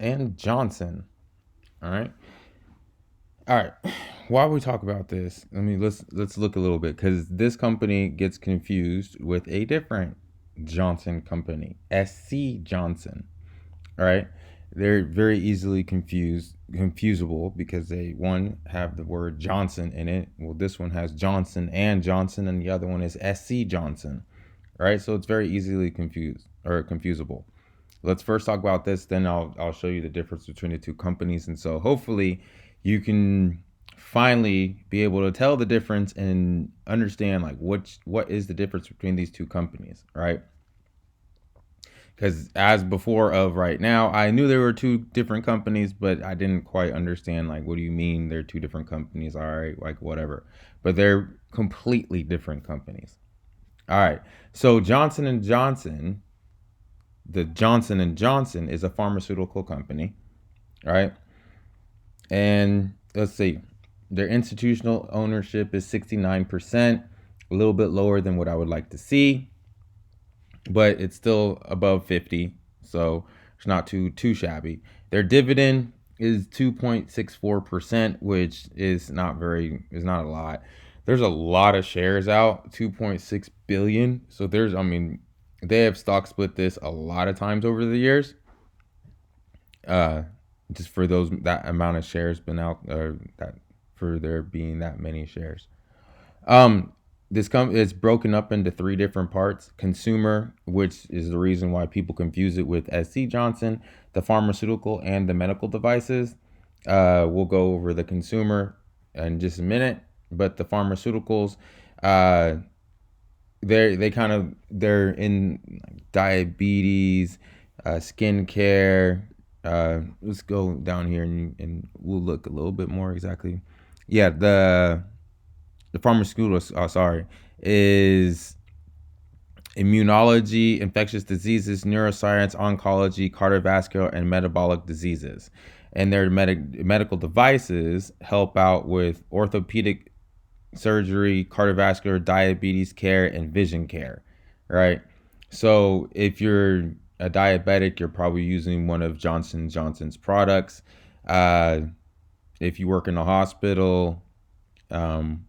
and Johnson. All right. All right. While we talk about this, let's look a little bit because this company gets confused with a different Johnson company, SC Johnson. All right. They're very easily confusable because they one have the word Johnson in it. Well, this one has Johnson and Johnson, and the other one is SC Johnson. All right. So it's very easily confusable. Let's first talk about this, then I'll show you the difference between the two companies. And so hopefully you can finally be able to tell the difference and understand like what is the difference between these two companies, right? Because as before of right now, I knew there were two different companies, but I didn't quite understand like what do you mean they're two different companies? All right, like whatever. But they're completely different companies. All right. So Johnson and Johnson, the Johnson and Johnson is a pharmaceutical company, right? And let's see, their institutional ownership is 69%, a little bit lower than what I would like to see, but it's still above 50, so it's not too shabby. Their dividend is 2.64%, which is not a lot. There's a lot of shares out, 2.6 billion. So they have stock split this a lot of times over the years. Uh, just for that amount of shares been out, that for there being that many shares. Um, it's broken up into three different parts: consumer, which is the reason why people confuse it with SC Johnson, the pharmaceutical, and the medical devices. We'll go over the consumer in just a minute, but the pharmaceuticals, uh, they're in diabetes, skincare. Let's go down here and we'll look a little bit more exactly. Yeah, the pharmaceutical, is immunology, infectious diseases, neuroscience, oncology, cardiovascular, and metabolic diseases. And their medical devices help out with orthopedic surgery, cardiovascular, diabetes care, and vision care, right? So if you're a diabetic, you're probably using one of Johnson Johnson's products. Uh, if you work in a hospital, um,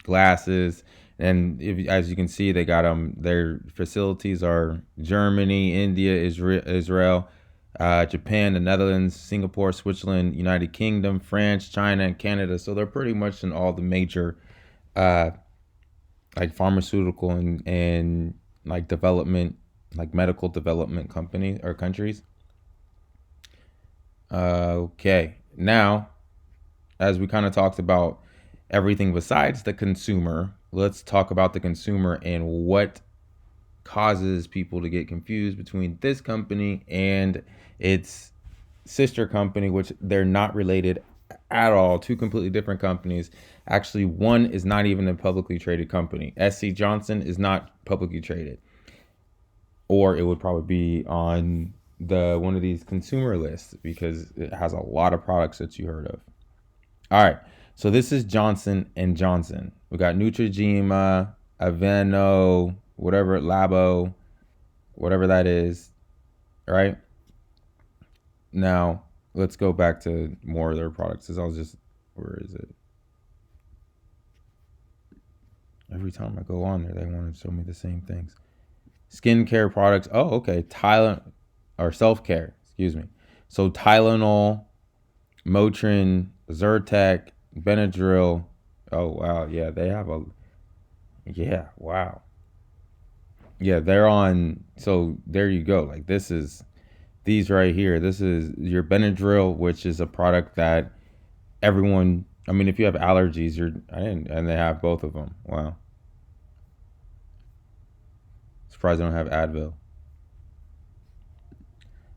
glasses. And as you can see, they got their facilities are Germany, India, Israel, Japan, the Netherlands, Singapore, Switzerland, United Kingdom, France, China, and Canada. So they're pretty much in all the major uh, like pharmaceutical and like development, like medical development companies or countries. Okay, now as we kind of talked about everything besides the consumer, let's talk about the consumer and what causes people to get confused between this company and its sister company, which they're not related at all. Two completely different companies. Actually, one is not even a publicly traded company. SC Johnson is not publicly traded, or it would probably be on the one of these consumer lists because it has a lot of products that you heard of. All right. So this is Johnson and Johnson. We got Neutrogena, Aveeno, whatever, LABO, whatever that is. All right. Now let's go back to more of their products. Where is it? Every time I go on there, they want to show me the same things. Skincare products. Oh, okay. Self care. Excuse me. So Tylenol, Motrin, Zyrtec, Benadryl. Oh wow, yeah, they have a yeah, wow. Yeah, they're on so there you go. Like this is these right here. This is your Benadryl, which is a product that everyone I mean if you have allergies, and they have both of them. Wow. Surprised they don't have Advil.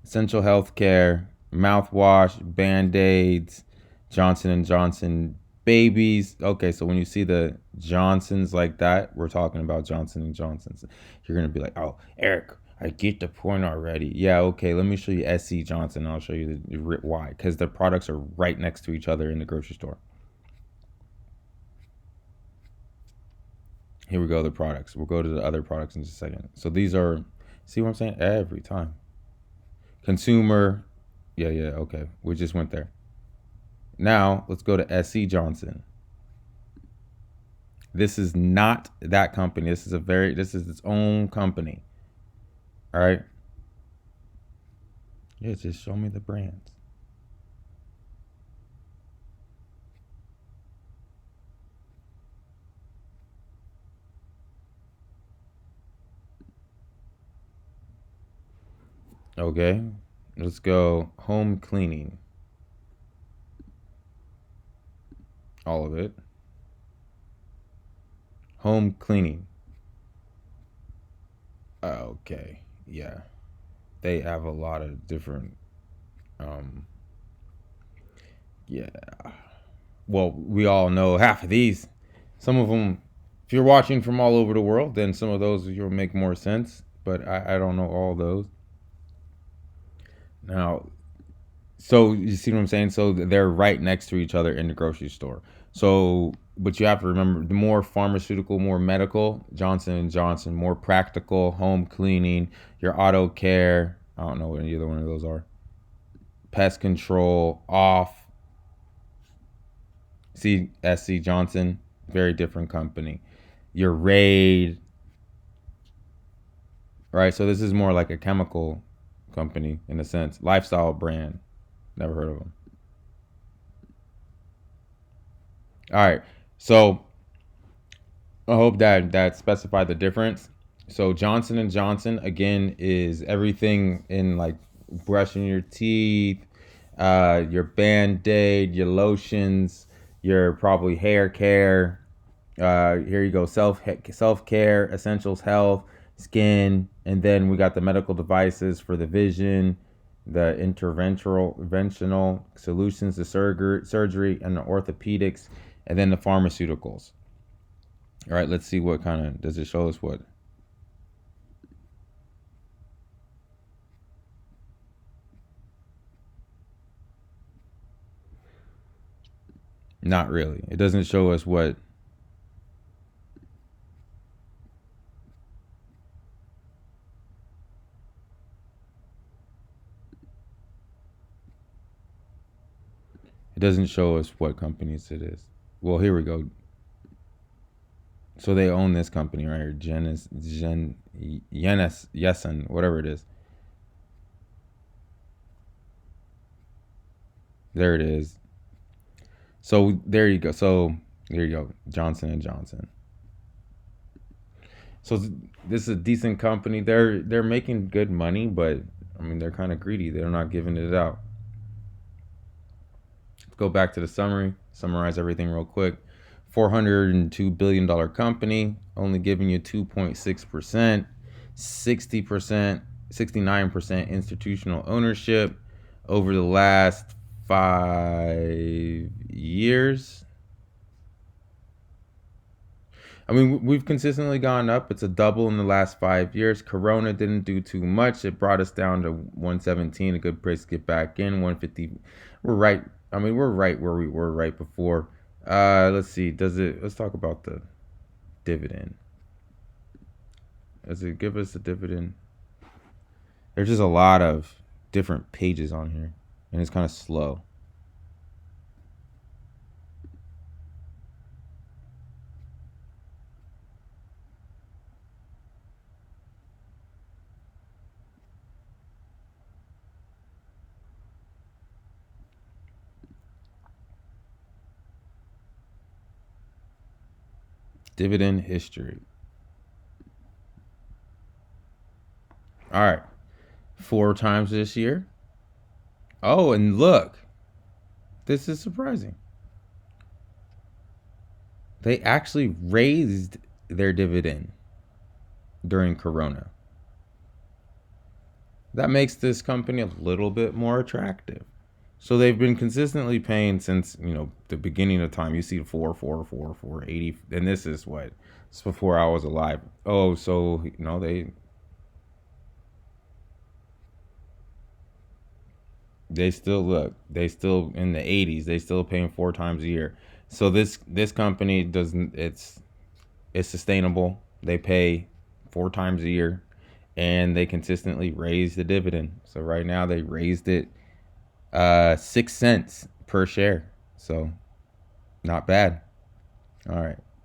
Essential healthcare, mouthwash, band-aids, Johnson and Johnson babies. Okay, so when you see the Johnsons like that, we're talking about Johnson and Johnsons. You're gonna be like, "Oh, Eric, I get the point already." Yeah, okay. Let me show you SC Johnson. And I'll show you why. Because the products are right next to each other in the grocery store. Here we go. The products. We'll go to the other products in just a second. So these are. See what I'm saying? Every time. Consumer, Yeah, yeah, okay. We just went there. Now let's go to SC Johnson. This is not that company. This is its own company. All right. Yeah, just show me the brands. Okay. Let's go home cleaning. All of it. Home cleaning. Okay. Yeah. They have a lot of different um yeah. Well, we all know half of these. Some of them, if you're watching from all over the world, then some of those you'll make more sense. But I don't know all those. Now, so you see what I'm saying? So they're right next to each other in the grocery store. So, but you have to remember, the more pharmaceutical, more medical, Johnson and Johnson, more practical, home cleaning, your auto care. I don't know what either one of those are. Pest control, off. See, SC Johnson, very different company. Your Raid, right? So this is more like a chemical company in a sense. Lifestyle brand. Never heard of them. All right. So I hope that specified the difference. So Johnson and Johnson again is everything in like brushing your teeth, your Band-Aid, your lotions, your probably hair care. Here you go, self care, essentials, health, skin, and then we got the medical devices for the vision, the interventional solutions, the surgery, and the orthopedics, and then the pharmaceuticals. All right, let's see what kind of does it show us what. Not really. It doesn't show us what. It doesn't show us what companies it is. Well, here we go. So they own this company right here, Yenes Yesen, whatever it is. There it is. So there you go. So there you go, Johnson and Johnson. So this is a decent company. They're making good money, but I mean they're kind of greedy. They're not giving it out. Let's go back to the summary. Summarize everything real quick. $402 billion company, only giving you 2.6%, 60%, 69% institutional ownership over the last 5 years. I mean, we've consistently gone up. It's a double in the last 5 years. Corona didn't do too much. It brought us down to 117, a good place to get back in. 150. We're right. I mean, we're right where we were right before. Let's see. Let's talk about the dividend. Does it give us a dividend? There's just a lot of different pages on here, and it's kind of slow. Dividend history. All right. 4 times this year. Oh, and look. This is surprising. They actually raised their dividend during Corona. That makes this company a little bit more attractive. So they've been consistently paying since the beginning of time. You see 4, 4, 4, 4, 80, and this is what it's before I was alive. Oh, so they still look. They still in the 80s. They still paying 4 times a year. So this company doesn't. It's sustainable. They pay 4 times a year, and they consistently raise the dividend. So right now they raised it 6 cents per share. So not bad. All right.